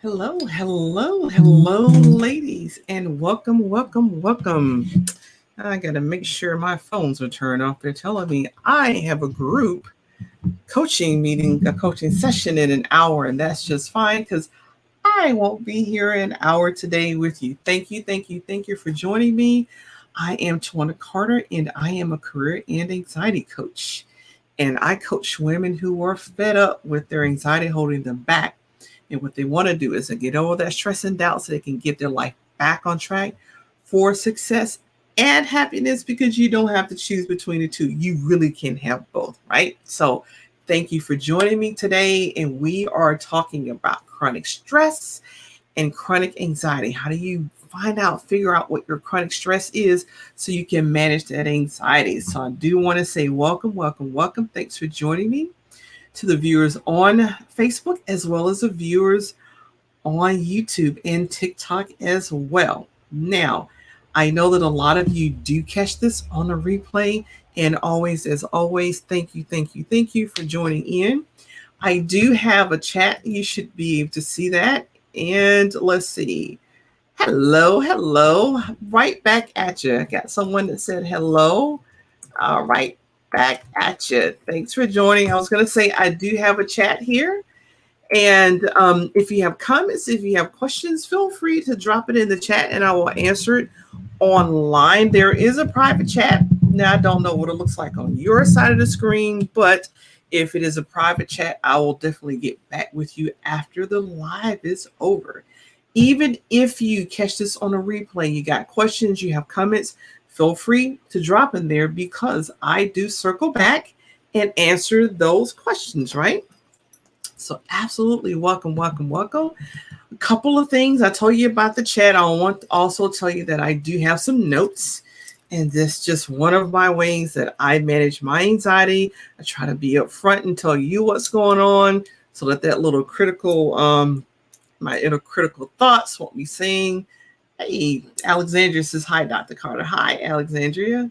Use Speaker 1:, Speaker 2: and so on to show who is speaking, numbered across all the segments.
Speaker 1: Hello, ladies, and welcome. I gotta make sure my phones are turned off. They're telling me I have a group coaching meeting, a coaching session in an hour, and that's just fine because I won't be here an hour today with you. Thank you for joining me. I am Twanna Carter, and I am a career and anxiety coach. And I coach women who are fed up with their anxiety holding them back. And what they want to do is to get over that stress and doubt so they can get their life back on track for success and happiness, because you don't have to choose between the two. You really can have both, right? So thank you for joining me today. And we are talking about chronic stress and chronic anxiety. How do you figure out what your chronic stress is so you can manage that anxiety? So I do want to say welcome. Thanks for joining me, to the viewers on Facebook as well as the viewers on YouTube and TikTok as well. Now, I know that a lot of you do catch this on a replay, and as always, thank you for joining in. I do have a chat. You should be able to see that. And let's see. Hello. Right back at you. I got someone that said hello. All right, back at you. Thanks for joining. I was going to say I do have a chat here. And if you have comments, if you have questions, feel free to drop it in the chat and I will answer it online. There is a private chat. Now, I don't know what it looks like on your side of the screen, but if it is a private chat, I will definitely get back with you after the live is over. Even if you catch this on a replay, you got questions, you have comments, feel free to drop in there because I do circle back and answer those questions, right? So absolutely welcome. A couple of things I told you about the chat. I want to also tell you that I do have some notes, and this is just one of my ways that I manage my anxiety. I try to be upfront and tell you what's going on so that little critical, my inner critical thoughts won't be saying, hey, Alexandria says, hi, Dr. Carter. Hi, Alexandria.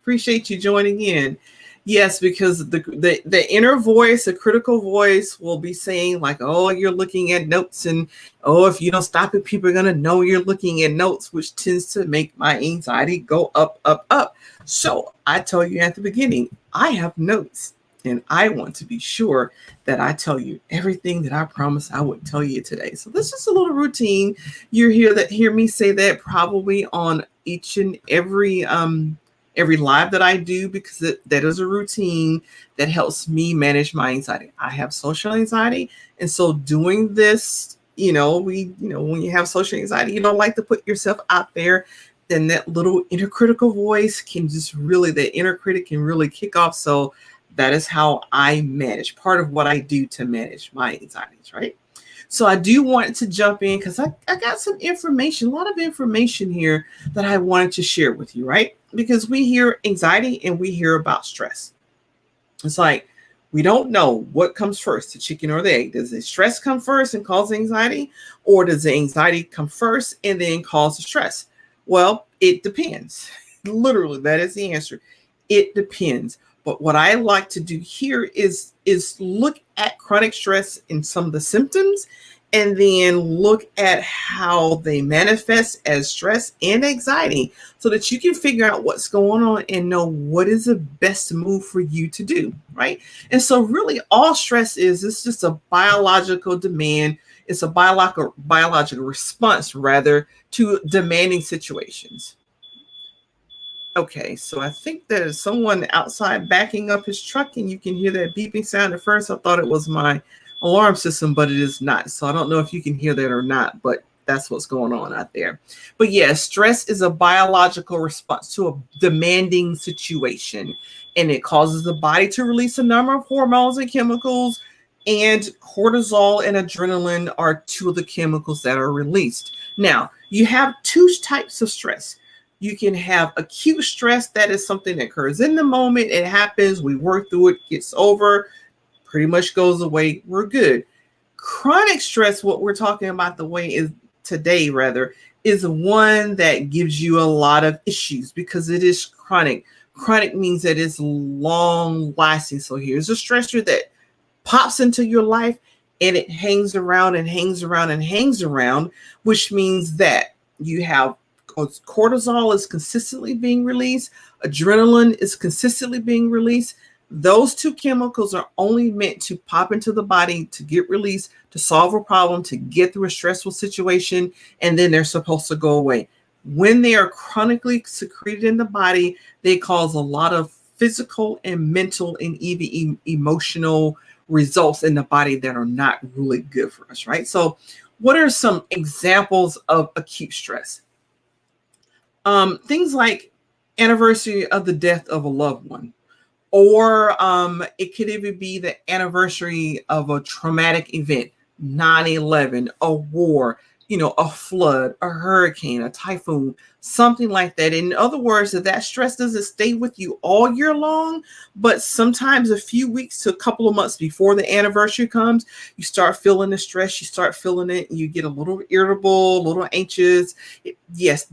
Speaker 1: Appreciate you joining in. Yes, because the inner voice, the critical voice will be saying like, oh, you're looking at notes. And, oh, if you don't stop it, people are going to know you're looking at notes, which tends to make my anxiety go up. So I tell you at the beginning, I have notes. And I want to be sure that I tell you everything that I promised I would tell you today. So this is a little routine. You hear me say that probably on each and every live that I do, because that is a routine that helps me manage my anxiety. I have social anxiety, and so doing this, when you have social anxiety, you don't like to put yourself out there. Then that little inner critical voice the inner critic can really kick off. So that is how I manage, part of what I do to manage my anxieties, right? So I do want to jump in because I got some information, a lot of information here that I wanted to share with you, right? Because we hear anxiety and we hear about stress. It's like, we don't know what comes first, the chicken or the egg. Does the stress come first and cause anxiety? Or does the anxiety come first and then cause the stress? Well, it depends. Literally, that is the answer. It depends. But what I like to do here is look at chronic stress and some of the symptoms, and then look at how they manifest as stress and anxiety so that you can figure out what's going on and know what is the best move for you to do, right? And so really all stress is just a biological demand. It's a biological response, rather, to demanding situations. Okay, so I think there's someone outside backing up his truck, and you can hear that beeping sound. At first, I thought it was my alarm system, but it is not. So I don't know if you can hear that or not, but that's what's going on out there. But yeah, stress is a biological response to a demanding situation, and it causes the body to release a number of hormones and chemicals, and cortisol and adrenaline are two of the chemicals that are released. Now, you have two types of stress. You can have acute stress. That is something that occurs in the moment. It happens. We work through it, gets over, pretty much goes away. We're good. Chronic stress, what we're talking about today, is one that gives you a lot of issues because it is chronic. Chronic means that it's long lasting. So here's a stressor that pops into your life and it hangs around and hangs around and hangs around, which means that you have cortisol is consistently being released, adrenaline is consistently being released. Those two chemicals are only meant to pop into the body to get released, to solve a problem, to get through a stressful situation, and then they're supposed to go away. When they are chronically secreted in the body, they cause a lot of physical and mental and even emotional results in the body that are not really good for us, right? So, what are some examples of acute stress? Things like anniversary of the death of a loved one, or it could even be the anniversary of a traumatic event, 9/11, a war, a flood, a hurricane, a typhoon, something like that. In other words, that stress doesn't stay with you all year long, but sometimes a few weeks to a couple of months before the anniversary comes, you start feeling the stress, you start feeling it, and you get a little irritable, a little anxious. Yes,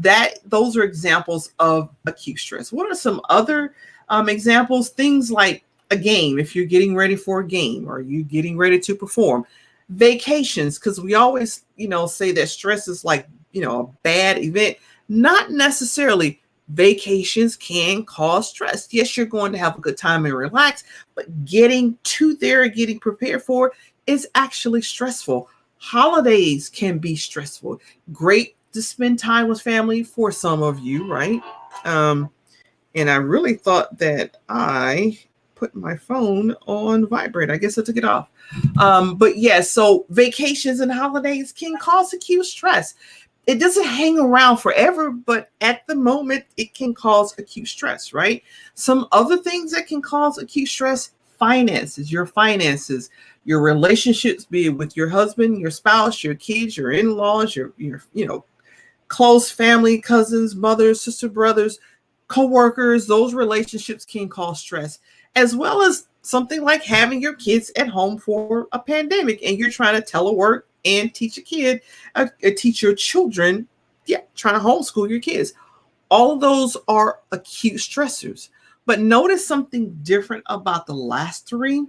Speaker 1: those are examples of acute stress. What are some other examples? Things like a game, if you're getting ready for a game or you're getting ready to perform. Vacations, because we always, say that stress is like, a bad event. Not necessarily. Vacations can cause stress. Yes, you're going to have a good time and relax, but getting to there, getting prepared for it is actually stressful. Holidays can be stressful. Great to spend time with family for some of you, right? And I really thought that I put my phone on vibrate. I guess I took it off. But yeah, so vacations and holidays can cause acute stress. It doesn't hang around forever, but at the moment, it can cause acute stress, right? Some other things that can cause acute stress: finances, your relationships, be it with your husband, your spouse, your kids, your in-laws, your close family, cousins, mothers, sister, brothers, co-workers. Those relationships can cause stress, as well as something like having your kids at home for a pandemic and you're trying to telework and teach your children, trying to homeschool your kids. All of those are acute stressors. But notice something different about the last three: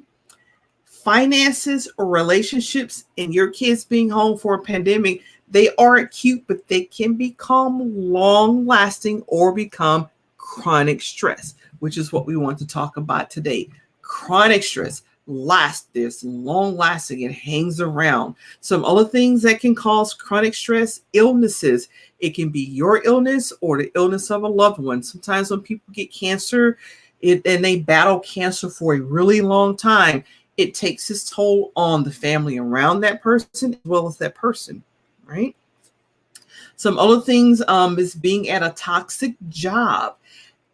Speaker 1: finances or relationships and your kids being home for a pandemic. They are acute, but they can become long lasting or become chronic stress, which is what we want to talk about today. Chronic stress lasts, this long lasting, it hangs around. Some other things that can cause chronic stress: illnesses. It can be your illness or the illness of a loved one. Sometimes when people get cancer and they battle cancer for a really long time, it takes its toll on the family around that person as well as that person, right? Some other things is being at a toxic job.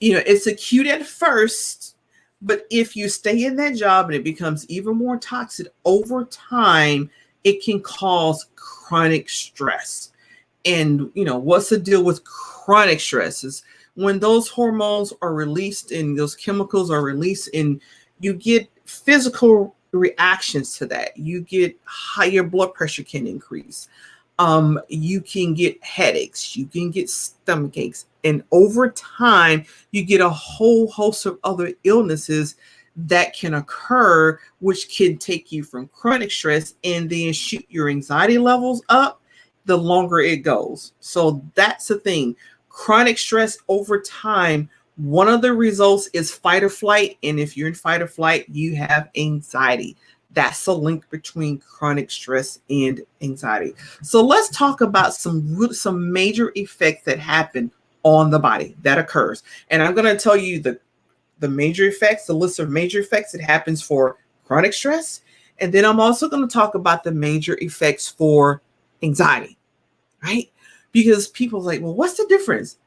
Speaker 1: It's acute at first, but if you stay in that job and it becomes even more toxic over time, it can cause chronic stress. And, what's the deal with chronic stress is when those hormones are released and those chemicals are released, and you get physical reactions to that. You get higher blood pressure can increase. You can get headaches, you can get stomach aches, and over time, you get a whole host of other illnesses that can occur, which can take you from chronic stress and then shoot your anxiety levels up the longer it goes. So that's the thing. Chronic stress over time, one of the results is fight or flight. And if you're in fight or flight, you have anxiety. That's the link between chronic stress and anxiety. So let's talk about some major effects that happen on the body that occurs. And I'm going to tell you the major effects, the list of major effects that happens for chronic stress. And then I'm also going to talk about the major effects for anxiety, right? Because people are like, well, what's the difference?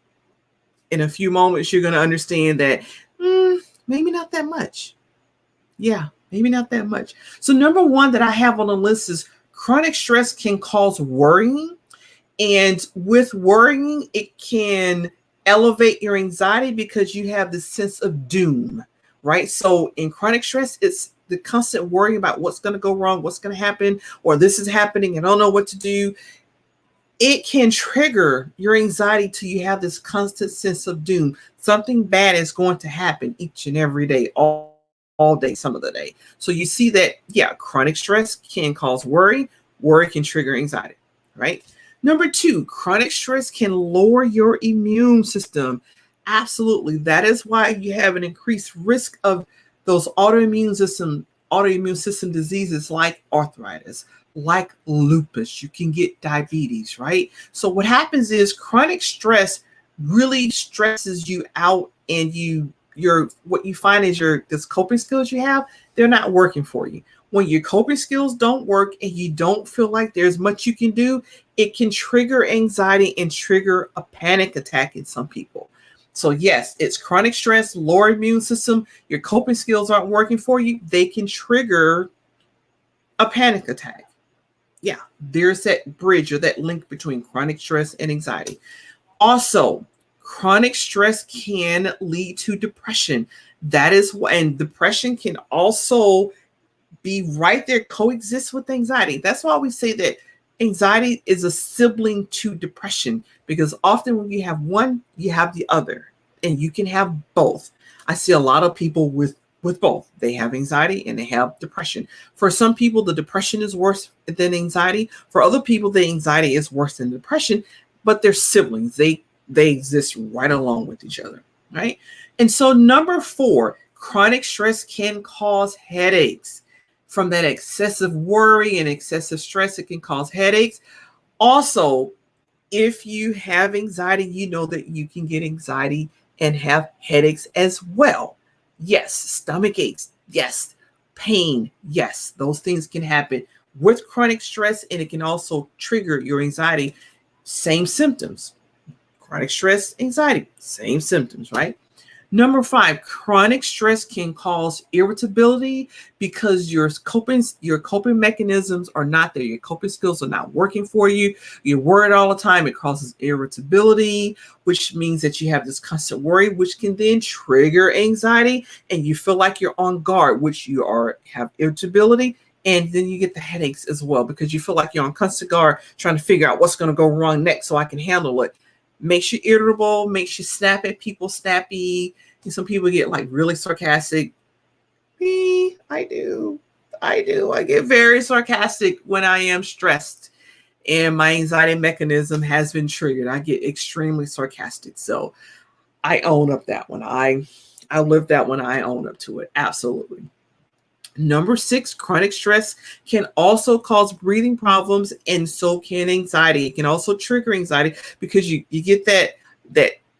Speaker 1: In a few moments, you're going to understand that maybe not that much. Yeah, maybe not that much. So number one that I have on the list is chronic stress can cause worrying. And with worrying, it can elevate your anxiety because you have this sense of doom, right? So in chronic stress, it's the constant worrying about what's going to go wrong, what's going to happen, or this is happening, I don't know what to do. It can trigger your anxiety till you have this constant sense of doom. Something bad is going to happen each and every day, all all day, some of the day. So you see that, yeah, chronic stress can cause worry. Worry can trigger anxiety, right? Number 2, chronic stress can lower your immune system. Absolutely. That is why you have an increased risk of those autoimmune system diseases like arthritis, like lupus. You can get diabetes, right? So what happens is chronic stress really stresses you out, and what you find is this coping skills you have, they're not working for you. When your coping skills don't work and you don't feel like there's much you can do, it can trigger anxiety and trigger a panic attack in some people. So yes, it's chronic stress, lower immune system, your coping skills aren't working for you, they can trigger a panic attack. Yeah, there's that bridge or that link between chronic stress and anxiety. Also, chronic stress can lead to depression. That is why, and depression can also be right there, coexist with anxiety. That's why we say that anxiety is a sibling to depression, because often when you have one, you have the other, and you can have both. I see a lot of people with both. They have anxiety and they have depression. For some people, the depression is worse than anxiety. For other people, the anxiety is worse than depression, but they're siblings. They exist right along with each other, right? And so number 4, chronic stress can cause headaches. From that excessive worry and excessive stress, it can cause headaches. Also, if you have anxiety, you know that you can get anxiety and have headaches as well. Yes, stomach aches. Yes, pain. Yes, those things can happen with chronic stress, and it can also trigger your anxiety. Same symptoms. Chronic stress, anxiety, same symptoms, right? Number 5, chronic stress can cause irritability because your coping mechanisms are not there. Your coping skills are not working for you. You're worried all the time. It causes irritability, which means that you have this constant worry, which can then trigger anxiety, and you feel like you're on guard, which have irritability. And then you get the headaches as well, because you feel like you're on constant guard trying to figure out what's going to go wrong next so I can handle it. Makes you irritable, makes you snap at people, snappy. And some people get like really sarcastic. Me, I do. I get very sarcastic when I am stressed and my anxiety mechanism has been triggered. I get extremely sarcastic. So I own up that one. I live that one. I own up to it. Absolutely. Number 6, chronic stress can also cause breathing problems, and so can anxiety. It can also trigger anxiety because you get that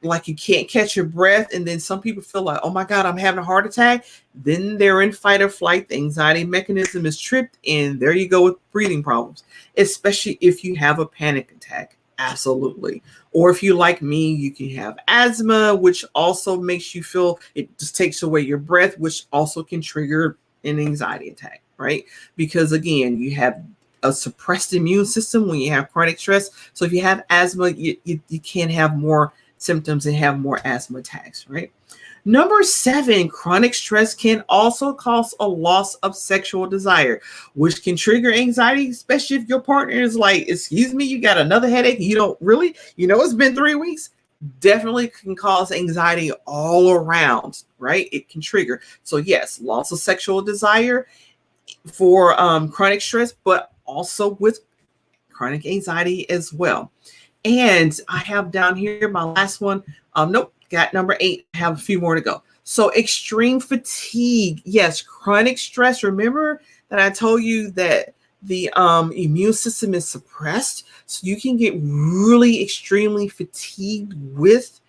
Speaker 1: like you can't catch your breath, and then some people feel like, oh my God, I'm having a heart attack. Then they're in fight or flight. The anxiety mechanism is tripped, and there you go with breathing problems, especially if you have a panic attack. Absolutely. Or if you, like me, you can have asthma, which also makes you feel, it just takes away your breath, which also can trigger an anxiety attack, right? Because again, you have a suppressed immune system when you have chronic stress. So if you have asthma, you can have more symptoms and have more asthma attacks, right? Number 7, chronic stress can also cause a loss of sexual desire, which can trigger anxiety, especially if your partner is like, excuse me, you got another headache. You don't really, it's been 3 weeks. Definitely can cause anxiety all around, right? It can trigger. So yes, loss of sexual desire for chronic stress, but also with chronic anxiety as well. And I have down here my last one. Nope, got number 8. I have a few more to go. So extreme fatigue. Yes, chronic stress. Remember that I told you that the immune system is suppressed. So you can get really extremely fatigued with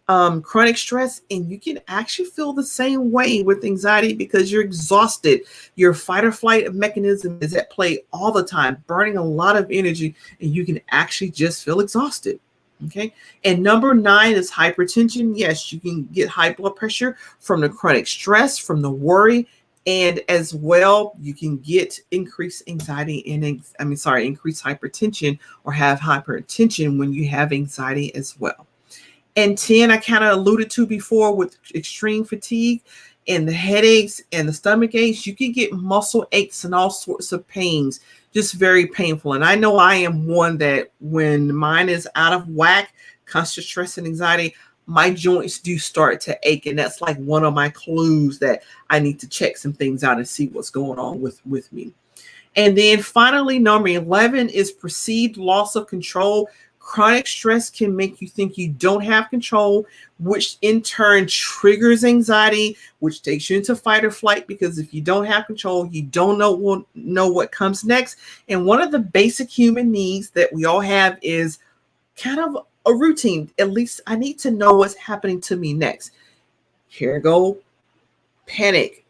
Speaker 1: chronic stress, and you can actually feel the same way with anxiety because you're exhausted. Your fight or flight mechanism is at play all the time, burning a lot of energy, and you can actually just feel exhausted. Okay. And number 9 is hypertension. Yes, you can get high blood pressure from the chronic stress, from the worry, and as well, you can get increased anxiety and increased hypertension or have hypertension when you have anxiety as well. And 10, I kind of alluded to before with extreme fatigue and the headaches and the stomach aches, you can get muscle aches and all sorts of pains, just very painful. And I know I am one that when mine is out of whack, constant stress and anxiety, my joints do start to ache. And that's like one of my clues that I need to check some things out and see what's going on with me. And then finally, number 11 is perceived loss of control. Chronic stress can make you think you don't have control, which in turn triggers anxiety, which takes you into fight or flight, because if you don't have control, you don't know what comes next. And one of the basic human needs that we all have is kind of a routine. At least I need to know what's happening to me next. Here go panic,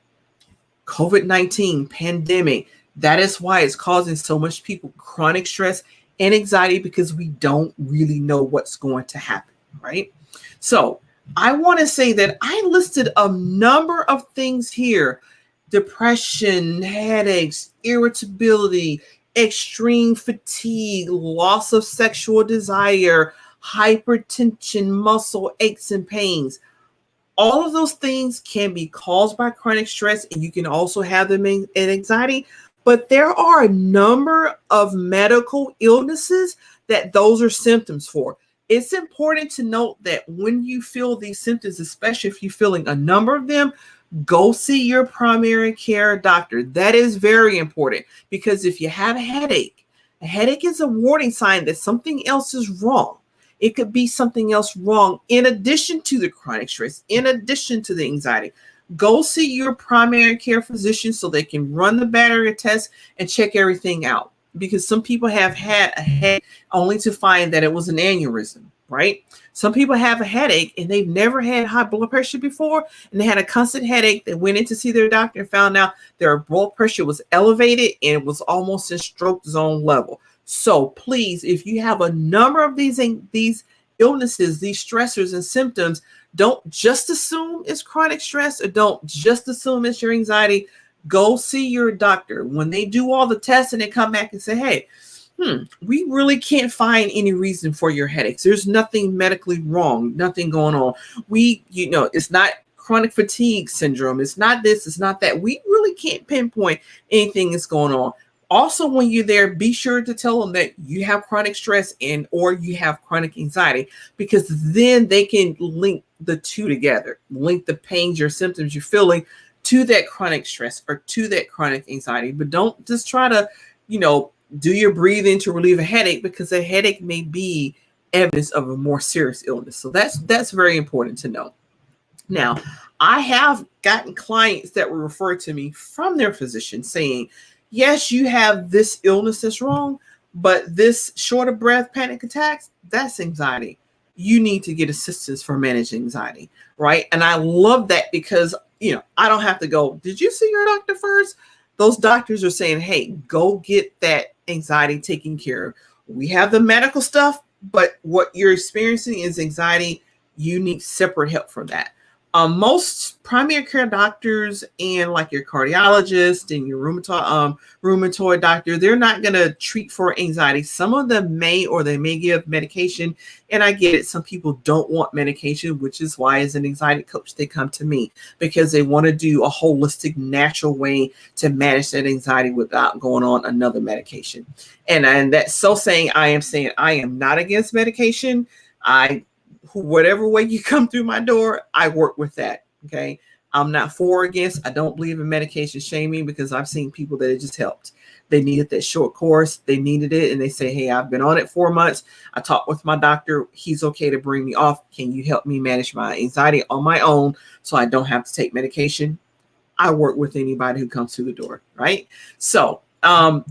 Speaker 1: COVID-19, pandemic. That is why it's causing so much people chronic stress and anxiety, because we don't really know what's going to happen, right? So I want to say that I listed a number of things here: depression, headaches, irritability, extreme fatigue, loss of sexual desire, hypertension, muscle aches and pains. All of those things can be caused by chronic stress, and you can also have them in anxiety. But there are a number of medical illnesses that those are symptoms for. It's important to note that when you feel these symptoms, especially if you're feeling a number of them, go see your primary care doctor. That is very important, because if you have a headache is a warning sign that something else is wrong. It could be something else wrong in addition to the chronic stress, in addition to the anxiety. Go see your primary care physician so they can run the battery test and check everything out. Because some people have had a headache only to find that it was an aneurysm, right? Some people have a headache and they've never had high blood pressure before, and they had a constant headache. They went in to see their doctor and found out their blood pressure was elevated and it was almost in stroke zone level. So please, if you have a number of these illnesses, these stressors and symptoms, don't just assume it's chronic stress, or don't just assume it's your anxiety. Go see your doctor. When they do all the tests and they come back and say, hey, we really can't find any reason for your headaches. There's nothing medically wrong, nothing going on. It's not chronic fatigue syndrome. It's not this, it's not that. We really can't pinpoint anything that's going on. Also, when you're there, be sure to tell them that you have chronic stress or you have chronic anxiety, because then they can link the two together, link the pains or symptoms you're feeling to that chronic stress or to that chronic anxiety. But don't just try to, do your breathing to relieve a headache, because a headache may be evidence of a more serious illness. So that's very important to know. Now, I have gotten clients that were referred to me from their physician saying, yes, you have this illness that's wrong, but this short of breath panic attacks, that's anxiety. You need to get assistance for managing anxiety, right? And I love that, because, I don't have to go, did you see your doctor first? Those doctors are saying, hey, go get that anxiety taken care of. We have the medical stuff, but what you're experiencing is anxiety. You need separate help for that. Most primary care doctors and like your cardiologist and your rheumatoid doctor, they're not going to treat for anxiety. Some of them may give medication. And I get it. Some people don't want medication, which is why as an anxiety coach, they come to me, because they want to do a holistic, natural way to manage that anxiety without going on another medication. And that's saying I am not against medication. Whatever way you come through my door, I work with that. Okay. I'm not for or against. I don't believe in medication shaming, because I've seen people that it just helped. They needed that short course. They needed it. And they say, hey, I've been on it 4 months. I talked with my doctor. He's okay to bring me off. Can you help me manage my anxiety on my own so I don't have to take medication? I work with anybody who comes through the door. Right. So now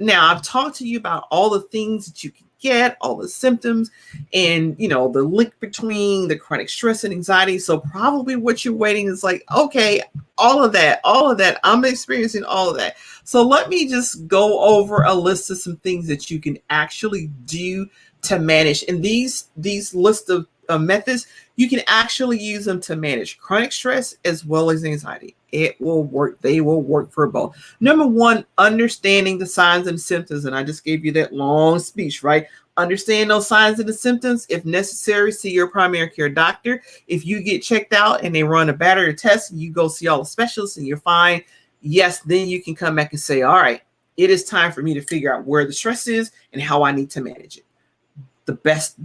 Speaker 1: I've talked to you about all the things that you can get, all the symptoms, and the link between the chronic stress and anxiety. So probably what you're waiting is like, okay, all of that, I'm experiencing all of that. So let me just go over a list of some things that you can actually do to manage. And these list of methods, you can actually use them to manage chronic stress as well as anxiety. It will work. They will work for both. Number one, understanding the signs and symptoms. And I just gave you that long speech, right? Understand those signs and the symptoms. If necessary, see your primary care doctor. If you get checked out and they run a battery test, you go see all the specialists and you're fine. Yes, then you can come back and say, all right, it is time for me to figure out where the stress is and how I need to manage it. the best.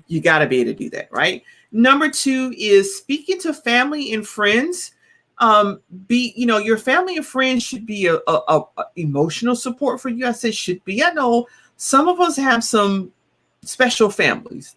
Speaker 1: You got to be able to do that, right? Number 2 is speaking to family and friends. Your family and friends should be a emotional support for you. I said should be. I know some of us have some special families.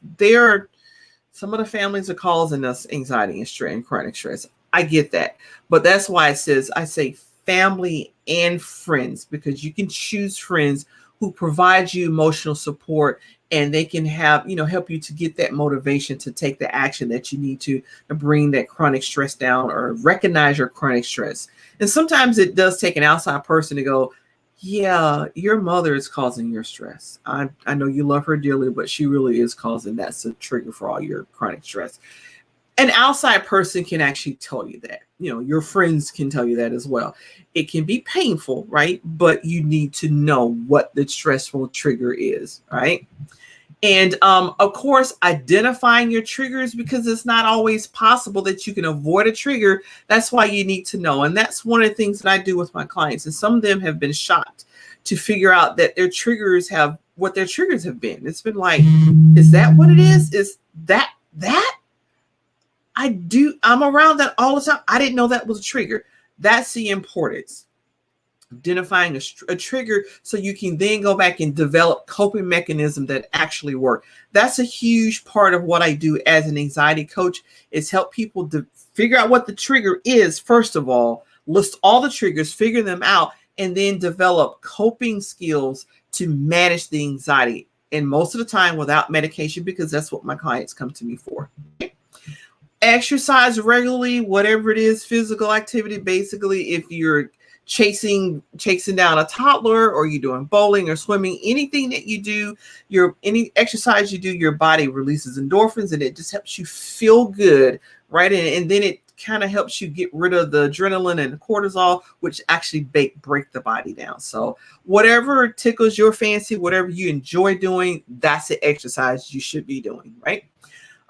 Speaker 1: Some of the families are causing us anxiety and stress and chronic stress. I get that. But that's why I say family and friends, because you can choose friends who provide you emotional support, and they can help you to get that motivation to take the action that you need to bring that chronic stress down or recognize your chronic stress. And sometimes it does take an outside person to go, yeah, your mother is causing your stress. I know you love her dearly, but she really is causing that's a trigger for all your chronic stress. An outside person can actually tell you that. Your friends can tell you that as well. It can be painful, right? But you need to know what the stressful trigger is, right? And of course, identifying your triggers, because it's not always possible that you can avoid a trigger. That's why you need to know. And that's one of the things that I do with my clients. And some of them have been shocked to figure out that their triggers have been. It's been like, is that what it is? Is that? I'm around that all the time. I didn't know that was a trigger. That's the importance. Identifying a trigger so you can then go back and develop coping mechanisms that actually work. That's a huge part of what I do as an anxiety coach, is help people to figure out what the trigger is. First of all, list all the triggers, figure them out, and then develop coping skills to manage the anxiety. And most of the time without medication, because that's what my clients come to me for. Exercise regularly, whatever it is, physical activity. Basically, if you're chasing down a toddler, or you're doing bowling or swimming, anything that you do, any exercise you do, your body releases endorphins, and it just helps you feel good, right? And then it kind of helps you get rid of the adrenaline and the cortisol, which actually break the body down. So whatever tickles your fancy, whatever you enjoy doing, that's the exercise you should be doing, right?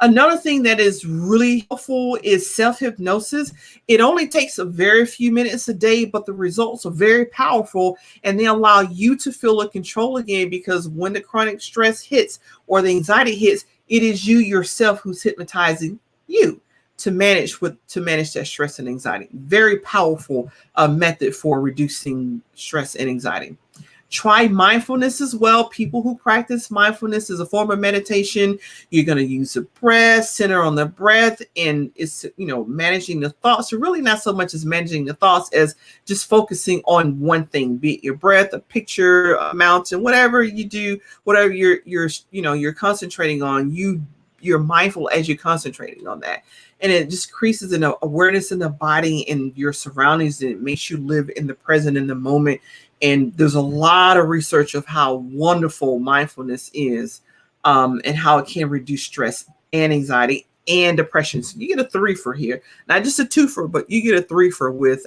Speaker 1: Another thing that is really helpful is self-hypnosis. It only takes a very few minutes a day, but the results are very powerful, and they allow you to feel in control again, because when the chronic stress hits or the anxiety hits, it is you yourself who's hypnotizing you to manage that stress and anxiety. Very powerful method for reducing stress and anxiety. Try mindfulness as well. People who practice mindfulness is a form of meditation. You're going to use the breath, center on the breath, and it's, managing the thoughts. So really not so much as managing the thoughts as just focusing on one thing, be it your breath, a picture, a mountain, whatever you do, whatever you're concentrating on, you're mindful as you're concentrating on that. And it just increases an awareness in the body and your surroundings, and it makes you live in the present, in the moment. And there's a lot of research of how wonderful mindfulness is, and how it can reduce stress and anxiety and depression. So you get a 3-for here, not just a 2-for, but you get a 3-for with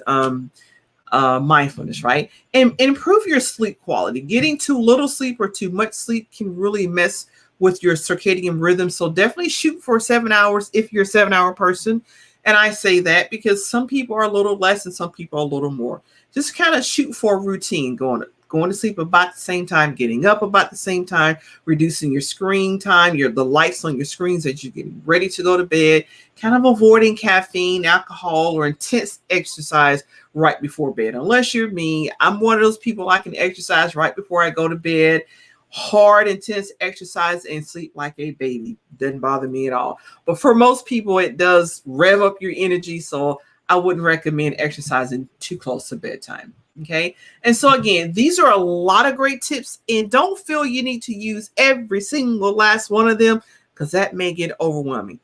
Speaker 1: mindfulness, right? And improve your sleep quality. Getting too little sleep or too much sleep can really mess with your circadian rhythm. So definitely shoot for 7 hours if you're a 7-hour person. And I say that because some people are a little less and some people are a little more. Just kind of shoot for a routine, going to sleep about the same time, getting up about the same time, reducing your screen time, the lights on your screens as you're getting ready to go to bed, kind of avoiding caffeine, alcohol, or intense exercise right before bed. Unless you're me, I'm one of those people, I can exercise right before I go to bed. Hard, intense exercise and sleep like a baby. Doesn't bother me at all. But for most people, it does rev up your energy. So I wouldn't recommend exercising too close to bedtime. Okay. And so again, these are a lot of great tips, and don't feel you need to use every single last one of them, because that may get overwhelming.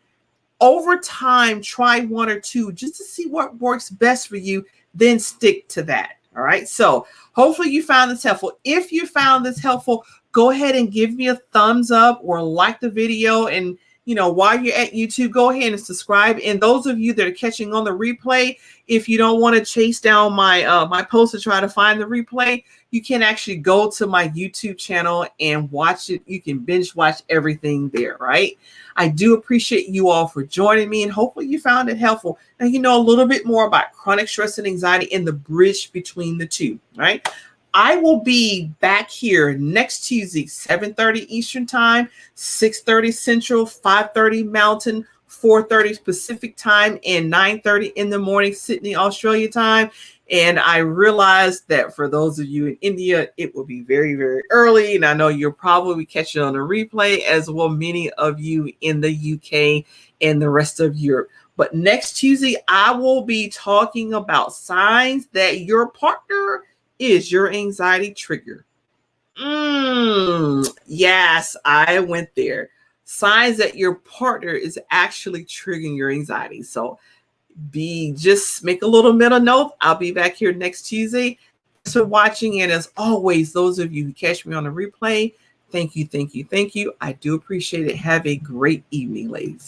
Speaker 1: Over time, try 1 or 2 just to see what works best for you, then stick to that. All right. So hopefully you found this helpful. If you found this helpful, go ahead and give me a thumbs up or like the video. And, while you're at YouTube, go ahead and subscribe. And those of you that are catching on the replay, if you don't want to chase down my post to try to find the replay, you can actually go to my YouTube channel and watch it. You can binge watch everything there, right? I do appreciate you all for joining me, and hopefully you found it helpful. Now you know a little bit more about chronic stress and anxiety and the bridge between the two, right? I will be back here next Tuesday, 7:30 Eastern Time, 6:30 Central, 5:30 Mountain, 4:30 Pacific Time, and 9:30 in the morning, Sydney, Australia time. And I realized that for those of you in India, it will be very, very early. And I know you'll probably catch it on a replay, as will many of you in the UK and the rest of Europe. But next Tuesday, I will be talking about signs that your partner is your anxiety trigger. Yes, I went there. Signs that your partner is actually triggering your anxiety. So just make a little mental note. I'll be back here next Tuesday. Thanks for watching. And as always, those of you who catch me on the replay, thank you, thank you, thank you. I do appreciate it. Have a great evening, ladies.